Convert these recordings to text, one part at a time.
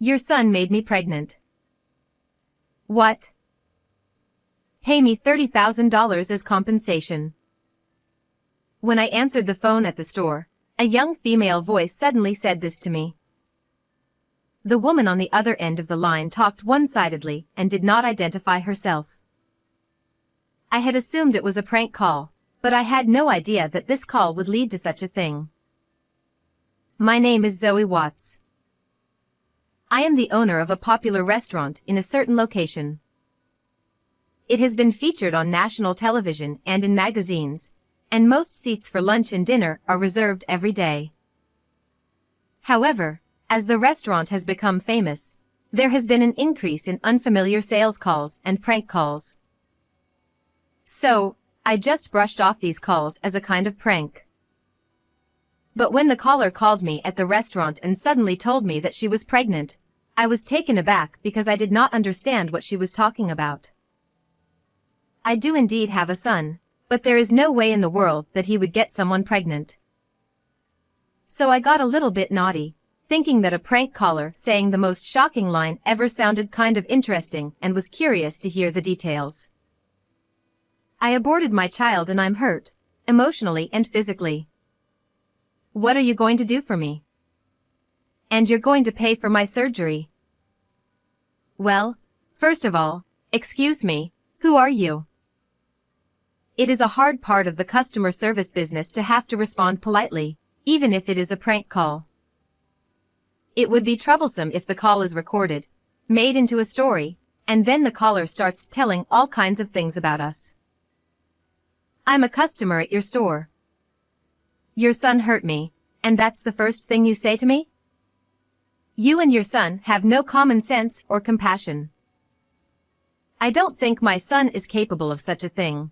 Your son made me pregnant. What? Pay me $30,000 as compensation. When I answered the phone at the store, a young female voice suddenly said this to me. The woman on the other end of the line talked one-sidedly and did not identify herself. I had assumed it was a prank call, but I had no idea that this call would lead to such a thing. My name is Zoe Watts. I am the owner of a popular restaurant in a certain location. It has been featured on national television and in magazines, and most seats for lunch and dinner are reserved every day. However, as the restaurant has become famous, there has been an increase in unfamiliar sales calls and prank calls. So, I just brushed off these calls as a kind of prank. But when the caller called me at the restaurant and suddenly told me that she was pregnant, I was taken aback because I did not understand what she was talking about. I do indeed have a son, but there is no way in the world that he would get someone pregnant. So I got a little bit naughty, thinking that a prank caller saying the most shocking line ever sounded kind of interesting and was curious to hear the details. I aborted my child and I'm hurt, emotionally and physically. What are you going to do for me? And you're going to pay for my surgery. Well, first of all, excuse me, who are you? It is a hard part of the customer service business to have to respond politely, even if it is a prank call. It would be troublesome if the call is recorded, made into a story, and then the caller starts telling all kinds of things about us. I'm a customer at your store. Your son hurt me, and that's the first thing you say to me? You and your son have no common sense or compassion. I don't think my son is capable of such a thing.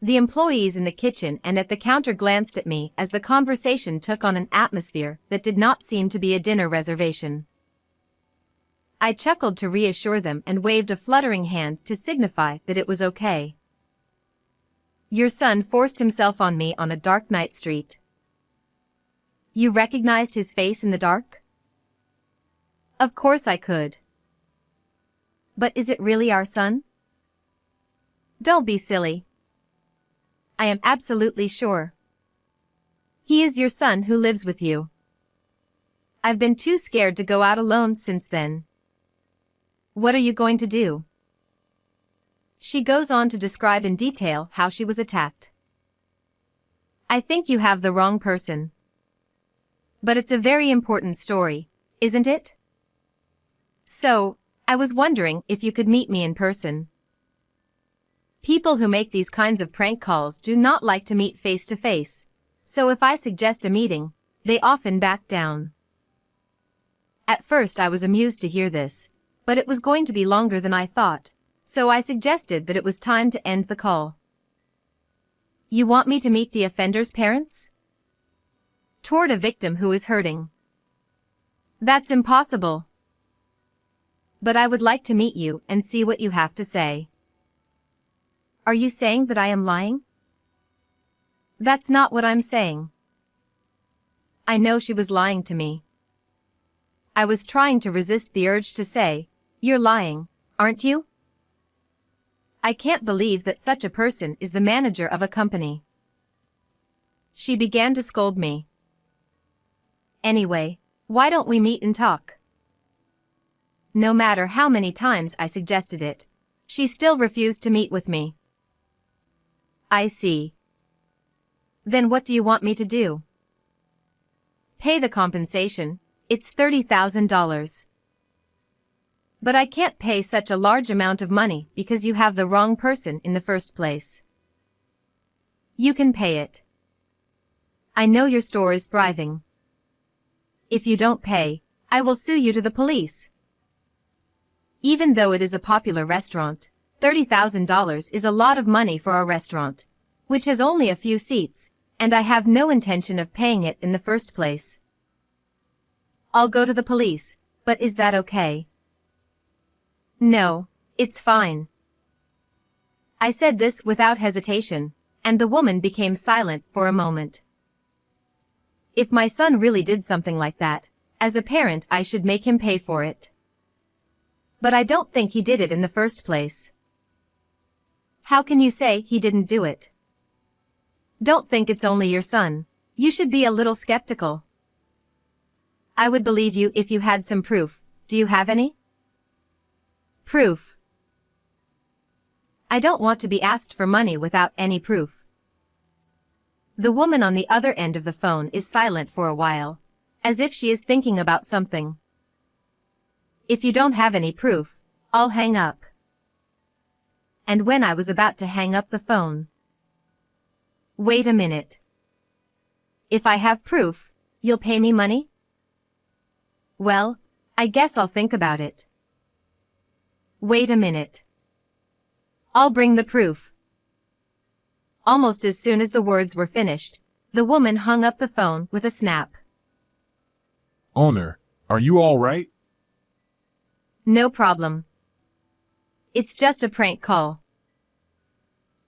The employees in the kitchen and at the counter glanced at me as the conversation took on an atmosphere that did not seem to be a dinner reservation. I chuckled to reassure them and waved a fluttering hand to signify that it was okay. Your son forced himself on me on a dark night street. You recognized his face in the dark? Of course I could. But is it really our son? Don't be silly. I am absolutely sure. He is your son who lives with you. I've been too scared to go out alone since then. What are you going to do? She goes on to describe in detail how she was attacked. I think you have the wrong person. But it's a very important story, isn't it? So, I was wondering if you could meet me in person. People who make these kinds of prank calls do not like to meet face to face, so if I suggest a meeting, they often back down. At first I was amused to hear this, but it was going to be longer than I thought, so I suggested that it was time to end the call. You want me to meet the offender's parents? Toward a victim who is hurting. That's impossible. But I would like to meet you and see what you have to say. Are you saying that I am lying? That's not what I'm saying. I know she was lying to me. I was trying to resist the urge to say, "You're lying, aren't you?" I can't believe that such a person is the manager of a company. She began to scold me. Anyway, why don't we meet and talk? No matter how many times I suggested it, she still refused to meet with me. I see. Then what do you want me to do? Pay the compensation, it's $30,000. But I can't pay such a large amount of money because you have the wrong person in the first place. You can pay it. I know your store is thriving. If you don't pay, I will sue you to the police. Even though it is a popular restaurant, $30,000 is a lot of money for a restaurant, which has only a few seats, and I have no intention of paying it in the first place. I'll go to the police, but is that okay? No, it's fine. I said this without hesitation, and the woman became silent for a moment. If my son really did something like that, As a parent, I should make him pay for it. But I don't think he did it in the first place. How can you say he didn't do it? Don't think it's only your son. You should be a little skeptical. I would believe you if you had some proof. Do you have any? Proof. I don't want to be asked for money without any proof. The woman on the other end of the phone is silent for a while, as if she is thinking about something. If you don't have any proof, I'll hang up. And when I was about to hang up the phone. Wait a minute. If I have proof, you'll pay me money? Well, I guess I'll think about it. Wait a minute. I'll bring the proof. Almost as soon as the words were finished, the woman hung up the phone with a snap. Owner, are you all right? No problem. It's just a prank call.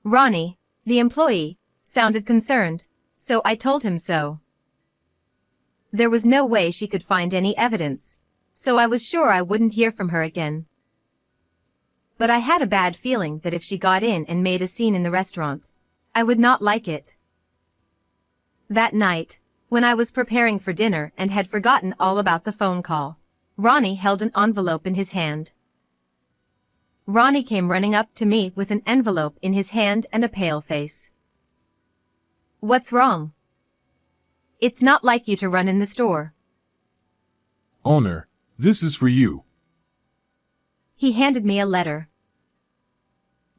Ronnie, the employee, sounded concerned, so I told him so. There was no way she could find any evidence, so I was sure I wouldn't hear from her again. But I had a bad feeling that if she got in and made a scene in the restaurant, I would not like it. That night, when I was preparing for dinner and had forgotten all about the phone call, Ronnie held an envelope in his hand. Ronnie came running up to me with an envelope in his hand and a pale face. What's wrong? It's not like you to run in the store. Owner, this is for you. He handed me a letter.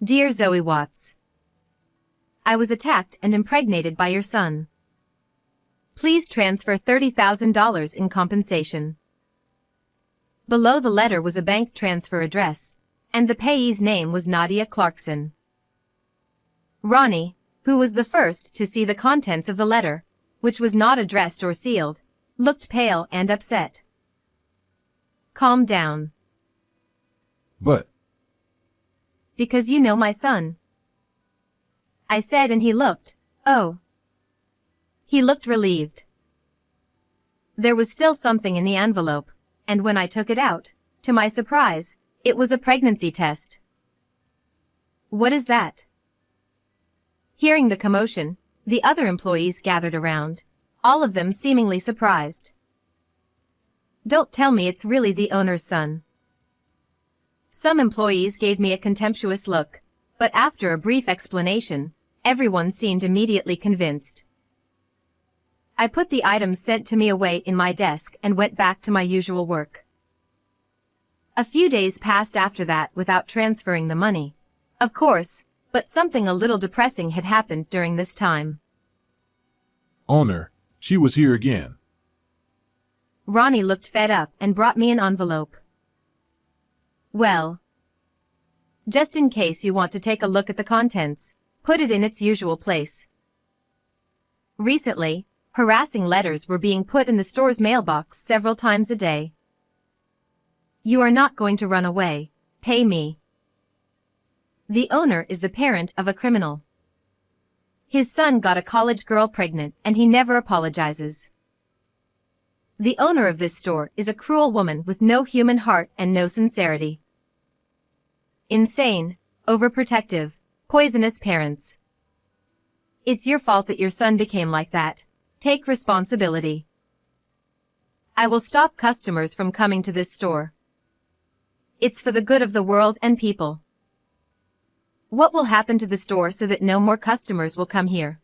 Dear Zoe Watts, I was attacked and impregnated by your son. Please transfer $30,000 in compensation. Below the letter was a bank transfer address, and the payee's name was Nadia Clarkson. Ronnie, who was the first to see the contents of the letter, which was not addressed or sealed, looked pale and upset. Calm down. But Because you know my son. I said, and he looked, oh. He looked relieved. There was still something in the envelope, and when I took it out, to my surprise, it was a pregnancy test. What is that? Hearing the commotion, the other employees gathered around, all of them seemingly surprised. Don't tell me it's really the owner's son. Some employees gave me a contemptuous look, but after a brief explanation, everyone seemed immediately convinced. I put the items sent to me away in my desk and went back to my usual work. A few days passed after that without transferring the money, of course, but something a little depressing had happened during this time. owner, she was here again. Ronnie looked fed up and brought me an envelope. Well, just in case you want to take a look at the contents, put it in its usual place. Recently, harassing letters were being put in the store's mailbox several times a day. You are not going to run away. Pay me. The owner is the parent of a criminal. His son got a college girl pregnant and he never apologizes. The owner of this store is a cruel woman with no human heart and no sincerity. Insane, overprotective, poisonous parents. It's your fault that your son became like that. Take responsibility. I will stop customers from coming to this store. It's for the good of the world and people. What will happen to the store so that no more customers will come here?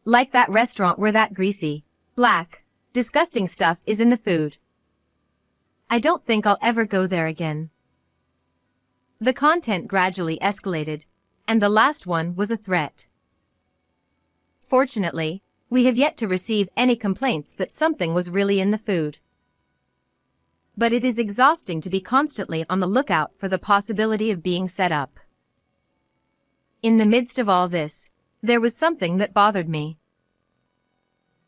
Like that restaurant where that greasy, black, disgusting stuff is in the food. I don't think I'll ever go there again. The content gradually escalated, and the last one was a threat. Fortunately, we have yet to receive any complaints that something was really in the food. But it is exhausting to be constantly on the lookout for the possibility of being set up. In the midst of all this, there was something that bothered me.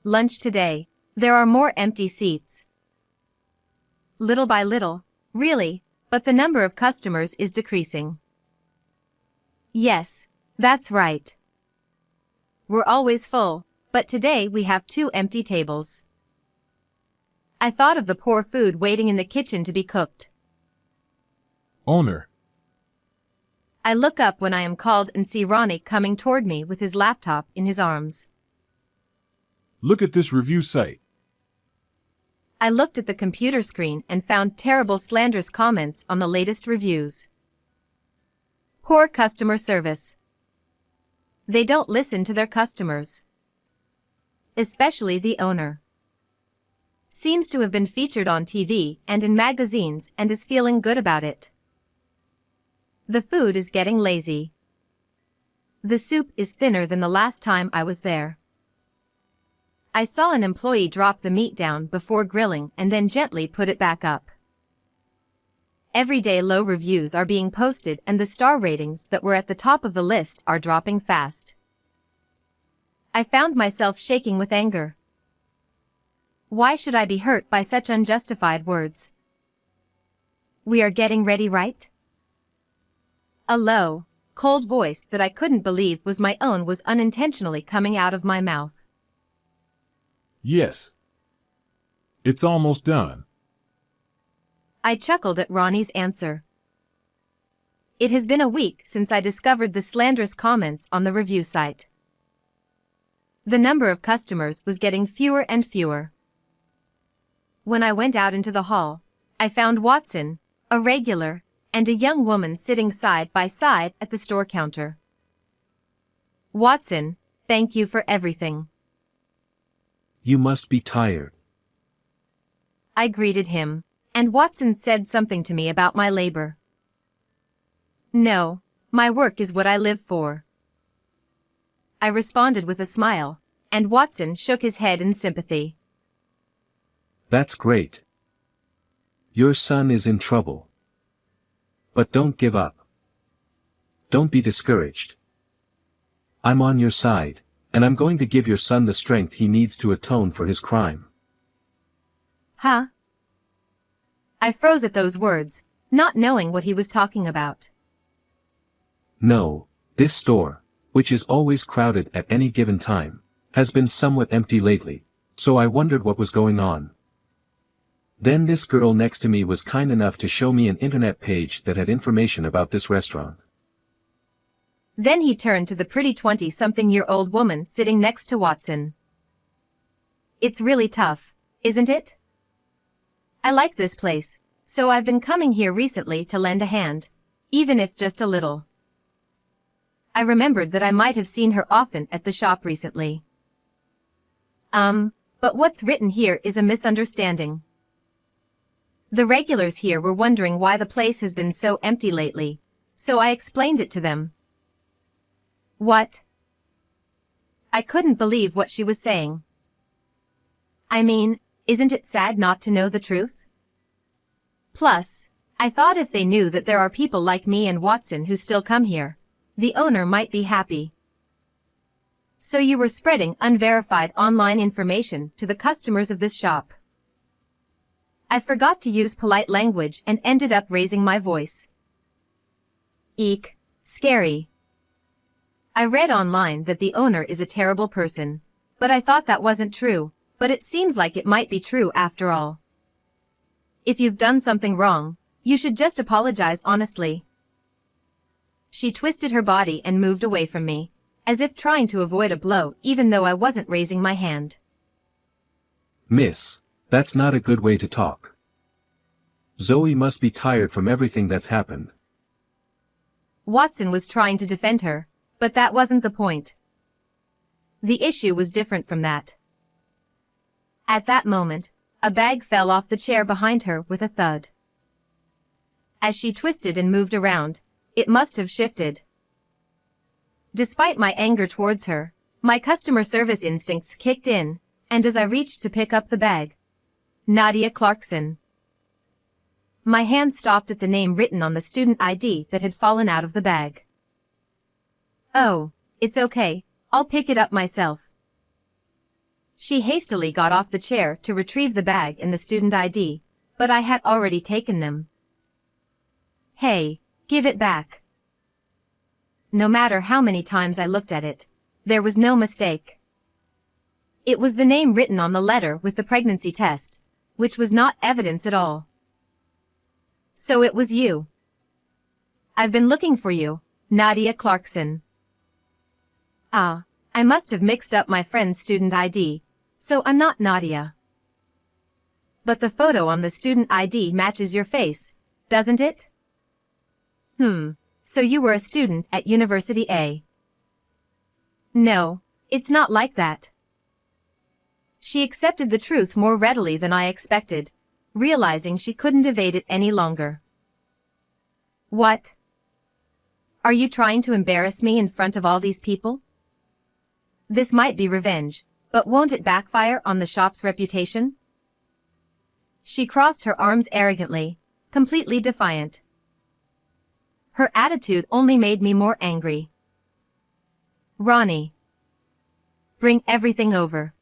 Lunch today, there are more empty seats. Little by little, really, but the number of customers is decreasing. Yes, that's right. We're always full, but today we have 2 empty tables. I thought of the poor food waiting in the kitchen to be cooked. Owner, I look up when I am called and see Ronnie coming toward me with his laptop in his arms. look at this review site. I looked at the computer screen and found terrible slanderous comments on the latest reviews. Poor customer service. They don't listen to their customers. Especially the owner. Seems to have been featured on TV and in magazines and is feeling good about it. The food is getting lazy. The soup is thinner than the last time I was there. I saw an employee drop the meat down before grilling and then gently put it back up. Everyday low reviews are being posted and the star ratings that were at the top of the list are dropping fast. I found myself shaking with anger. Why should I be hurt by such unjustified words? We are getting ready, right? A low, cold voice that I couldn't believe was my own was unintentionally coming out of my mouth. Yes. It's almost done. I chuckled at Ronnie's answer. It has been a week since I discovered the slanderous comments on the review site. The number of customers was getting fewer and fewer. When I went out into the hall, I found Watson, a regular, and a young woman sitting side by side at the store counter. Watson, thank you for everything. You must be tired. I greeted him, and Watson said something to me about my labor. No, my work is what I live for. I responded with a smile, and Watson shook his head in sympathy. That's great. Your son is in trouble. But don't give up. Don't be discouraged. I'm on your side, and I'm going to give your son the strength he needs to atone for his crime. Huh? I froze at those words, not knowing what he was talking about. No, this store, which is always crowded at any given time, has been somewhat empty lately, so I wondered what was going on. Then this girl next to me was kind enough to show me an internet page that had information about this restaurant. Then he turned to the pretty 20-something-year-old woman sitting next to Watson. It's really tough, isn't it? I like this place, so I've been coming here recently to lend a hand, even if just a little. I remembered that I might have seen her often at the shop recently. But what's written here is a misunderstanding. The regulars here were wondering why the place has been so empty lately, so I explained it to them. What? I couldn't believe what she was saying. I mean, isn't it sad not to know the truth? Plus, I thought if they knew that there are people like me and Watson who still come here, the owner might be happy. So you were spreading unverified online information to the customers of this shop. I forgot to use polite language and ended up raising my voice. Eek, scary. I read online that the owner is a terrible person, but I thought that wasn't true, but it seems like it might be true after all. If you've done something wrong, you should just apologize honestly. She twisted her body and moved away from me, as if trying to avoid a blow even though I wasn't raising my hand. Miss, that's not a good way to talk. Zoe must be tired from everything that's happened. Watson was trying to defend her, but that wasn't the point. The issue was different from that. At that moment, a bag fell off the chair behind her with a thud. As she twisted and moved around, it must have shifted. Despite my anger towards her, my customer service instincts kicked in, and as I reached to pick up the bag, Nadia Clarkson. My hand stopped at the name written on the student ID that had fallen out of the bag. Oh, it's okay, I'll pick it up myself. She hastily got off the chair to retrieve the bag and the student ID, but I had already taken them. Hey, give it back. No matter how many times I looked at it, there was no mistake. It was the name written on the letter with the pregnancy test, which was not evidence at all. So it was you. I've been looking for you, Nadia Clarkson. Ah, I must have mixed up my friend's student ID, so I'm not Nadia. But the photo on the student ID matches your face, doesn't it? So you were a student at University A. No, it's not like that. She accepted the truth more readily than I expected, realizing she couldn't evade it any longer. What? Are you trying to embarrass me in front of all these people? This might be revenge, but won't it backfire on the shop's reputation? She crossed her arms arrogantly, completely defiant. Her attitude only made me more angry. Ronnie. Bring everything over.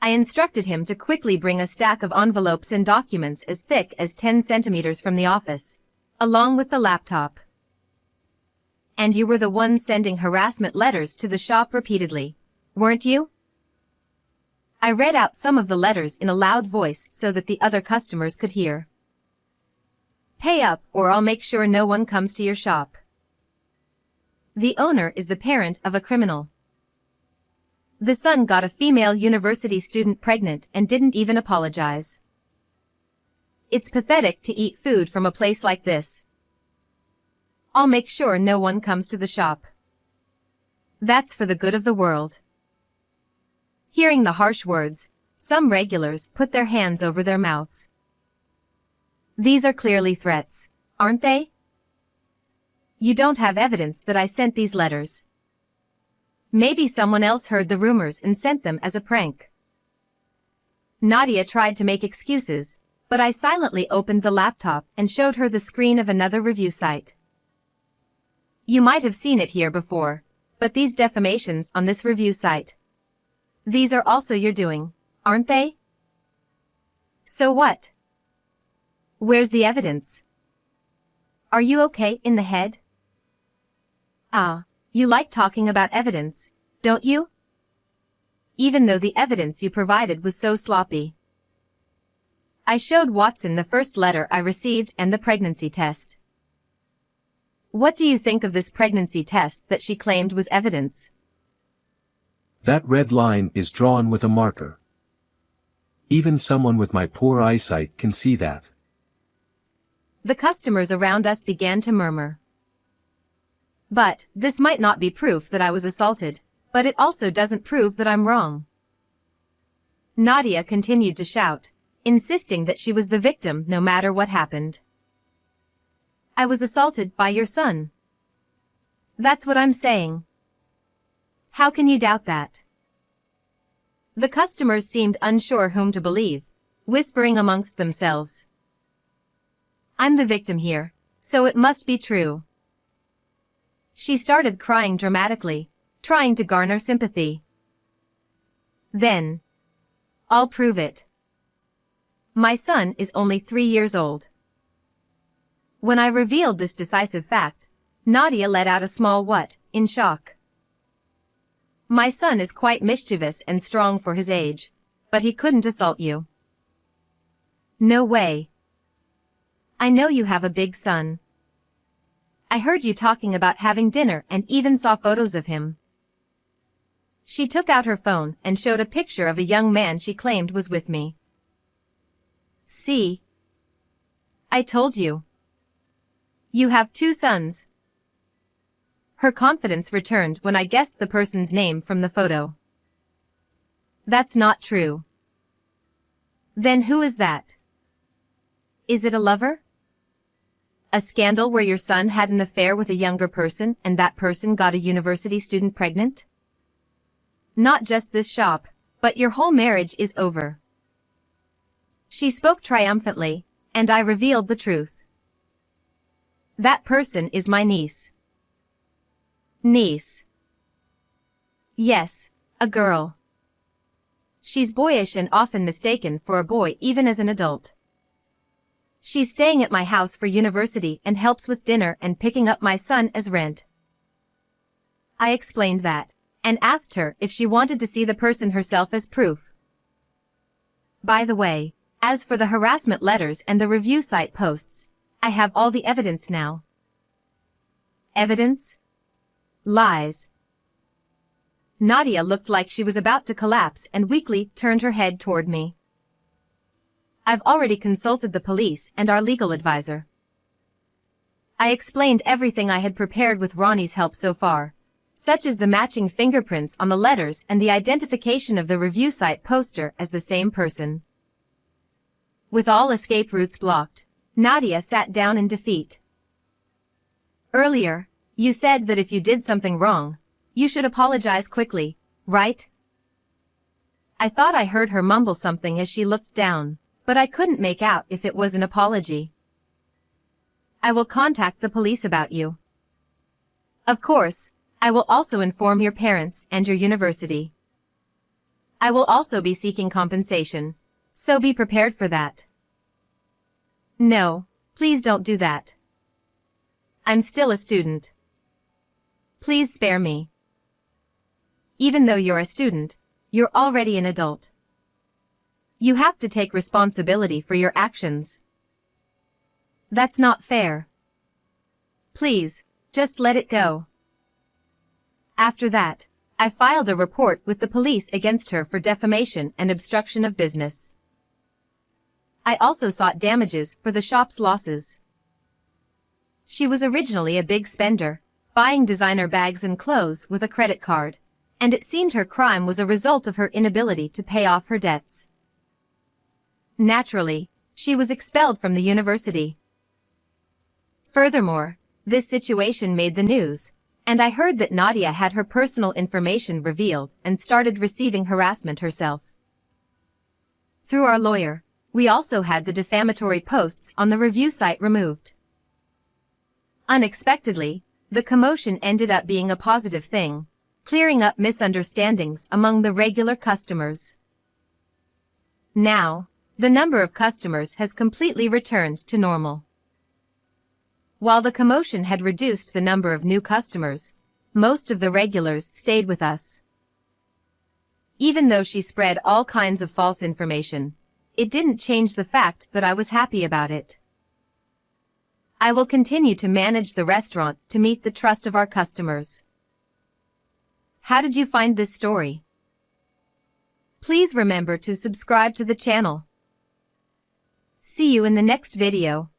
I instructed him to quickly bring a stack of envelopes and documents as thick as 10 centimeters from the office, along with the laptop. And you were the one sending harassment letters to the shop repeatedly, weren't you? I read out some of the letters in a loud voice so that the other customers could hear. Pay up or I'll make sure no one comes to your shop. The owner is the parent of a criminal. The son got a female university student pregnant and didn't even apologize. It's pathetic to eat food from a place like this. I'll make sure no one comes to the shop. That's for the good of the world. Hearing the harsh words, some regulars put their hands over their mouths. These are clearly threats, aren't they? You don't have evidence that I sent these letters. Maybe someone else heard the rumors and sent them as a prank. Nadia tried to make excuses, but I silently opened the laptop and showed her the screen of another review site. You might have seen it here before, but these defamations on this review site. These are also your doing, aren't they? So what? Where's the evidence? Are you okay in the head? Ah, you like talking about evidence, don't you? Even though the evidence you provided was so sloppy. I showed Watson the first letter I received and the pregnancy test. What do you think of this pregnancy test that she claimed was evidence? That red line is drawn with a marker. Even someone with my poor eyesight can see that. The customers around us began to murmur. But this might not be proof that I was assaulted, but it also doesn't prove that I'm wrong. Nadia continued to shout, insisting that she was the victim no matter what happened. I was assaulted by your son. That's what I'm saying. How can you doubt that? The customers seemed unsure whom to believe, whispering amongst themselves. I'm the victim here, so it must be true. She started crying dramatically, trying to garner sympathy. Then, I'll prove it. My son is only 3 years old. When I revealed this decisive fact, Nadia let out a small what, in shock. My son is quite mischievous and strong for his age, but he couldn't assault you. No way. I know you have a big son. I heard you talking about having dinner and even saw photos of him. She took out her phone and showed a picture of a young man she claimed was with me. See? I told you. You have 2 sons. Her confidence returned when I guessed the person's name from the photo. That's not true. Then who is that? Is it a lover? A scandal where your son had an affair with a younger person and that person got a university student pregnant? Not just this shop, but your whole marriage is over. She spoke triumphantly, and I revealed the truth. That person is my niece. Niece. Yes, a girl. She's boyish and often mistaken for a boy even as an adult. She's staying at my house for university and helps with dinner and picking up my son as rent. I explained that, and asked her if she wanted to see the person herself as proof. By the way, as for the harassment letters and the review site posts, I have all the evidence now. Evidence? Lies. Nadia looked like she was about to collapse and weakly turned her head toward me. I've already consulted the police and our legal advisor. I explained everything I had prepared with Ronnie's help so far, such as the matching fingerprints on the letters and the identification of the review site poster as the same person. With all escape routes blocked, Nadia sat down in defeat. Earlier, you said that if you did something wrong, you should apologize quickly, right? I thought I heard her mumble something as she looked down, but I couldn't make out if it was an apology. I will contact the police about you. Of course, I will also inform your parents and your university. I will also be seeking compensation, so be prepared for that. No, please don't do that. I'm still a student. Please spare me. Even though you're a student, you're already an adult. You have to take responsibility for your actions. That's not fair. Please, just let it go. After that, I filed a report with the police against her for defamation and obstruction of business. I also sought damages for the shop's losses. She was originally a big spender, buying designer bags and clothes with a credit card, and it seemed her crime was a result of her inability to pay off her debts. Naturally, she was expelled from the university. Furthermore, this situation made the news, and I heard that Nadia had her personal information revealed and started receiving harassment herself. Through our lawyer, we also had the defamatory posts on the review site removed. Unexpectedly, the commotion ended up being a positive thing, clearing up misunderstandings among the regular customers. Now, the number of customers has completely returned to normal. While the commotion had reduced the number of new customers, most of the regulars stayed with us. Even though she spread all kinds of false information, it didn't change the fact that I was happy about it. I will continue to manage the restaurant to meet the trust of our customers. How did you find this story? Please remember to subscribe to the channel. See you in the next video.